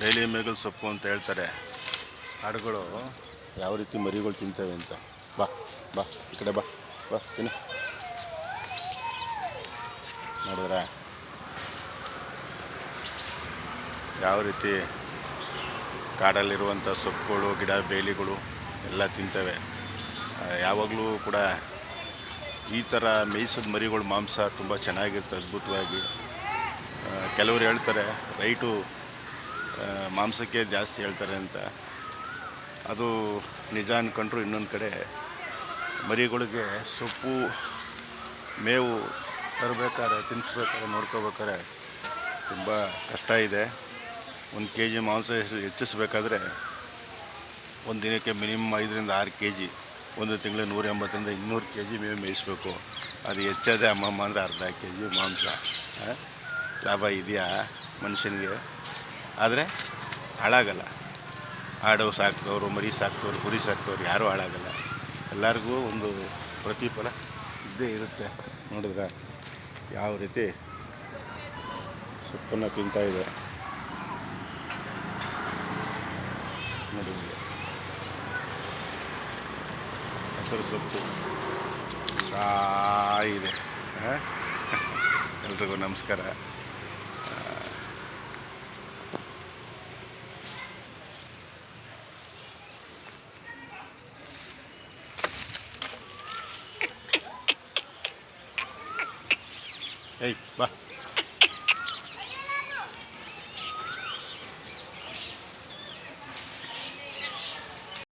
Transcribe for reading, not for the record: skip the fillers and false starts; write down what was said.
Daily ಮೇಗಲ್ ಸೊಪ್ಪು ಅಂತ ಹೇಳ್ತಾರೆ. ಆಡುಗಳು ಯಾವ ರೀತಿ ಮರಿಗಳು ತಿಂತವೆ ಅಂತ. ಬಾ ಬಾ ಈ ಕಡೆ ಬಾ ಬಾ ತಿನ್ನು. ನೋಡಿದ್ರೆ ಯಾವ ರೀತಿ ಕಾಡಲ್ಲಿರುವಂಥ ಸೊಪ್ಪುಗಳು, ಗಿಡ ಬೇಲಿಗಳು ಎಲ್ಲ ತಿಂತವೆ. ಯಾವಾಗಲೂ ಕೂಡ ಈ ಥರ ಮೇಯಿಸಿದ ಮರಿಗಳು ಮಾಂಸ ತುಂಬ ಚೆನ್ನಾಗಿರ್ತದೆ, ಅದ್ಭುತವಾಗಿ. ಕೆಲವರು ಹೇಳ್ತಾರೆ ರೈಟು ಮಾಂಸಕ್ಕೆ ಜಾಸ್ತಿ ಹೇಳ್ತಾರೆ ಅಂತ. ಅದು ನಿಜ ಅಂದ್ಕೊಂಡ್ರು. ಇನ್ನೊಂದು ಕಡೆ ಮರಿಗಳಿಗೆ ಸೊಪ್ಪು ಮೇವು ತರಬೇಕಾದ್ರೆ, ತಿನ್ನಿಸ್ಬೇಕಾದ್ರೆ, ನೋಡ್ಕೋಬೇಕಾದ್ರೆ ತುಂಬ ಕಷ್ಟ ಇದೆ. 1 kg ಮಾಂಸ ಹೆಚ್ಚಿಸ್ಬೇಕಾದ್ರೆ ಒಂದು ದಿನಕ್ಕೆ ಮಿನಿಮಮ್ 5 ರಿಂದ 6 kg, ಒಂದು ತಿಂಗಳಿಗೆ 180 ರಿಂದ 200 kg ಮೇವು ಮೇಯಿಸ್ಬೇಕು. ಅದು ಹೆಚ್ಚದೆ ಅಮ್ಮಮ್ಮ ಅಂದರೆ ಅರ್ಧ kg ಮಾಂಸ. ಲಾಭ ಇದೆಯಾ ಮನುಷ್ಯನಿಗೆ? ಆದರೆ ಹಾಳಾಗಲ್ಲ. ಆಡು ಸಾಕ್ತವ್ರು, ಮರಿ ಸಾಕ್ತವ್ರು, ಕುರಿ ಸಾಕ್ತವ್ರು ಯಾರೂ ಹಾಳಾಗಲ್ಲ. ಎಲ್ಲರಿಗೂ ಒಂದು ಪ್ರತಿಫಲ ಇದ್ದೇ ಇರುತ್ತೆ. ನೋಡಿದ್ರೆ ಯಾವ ರೀತಿ ಸೊಪ್ಪನ್ನು ತಿಂತಾಯಿದೆ ನೋಡಿ. ಹಸಿರು ಸೊಪ್ಪು ಇದೆ. ಎಲ್ರಿಗೂ ನಮಸ್ಕಾರ. ಏಯ್ ಬಾ.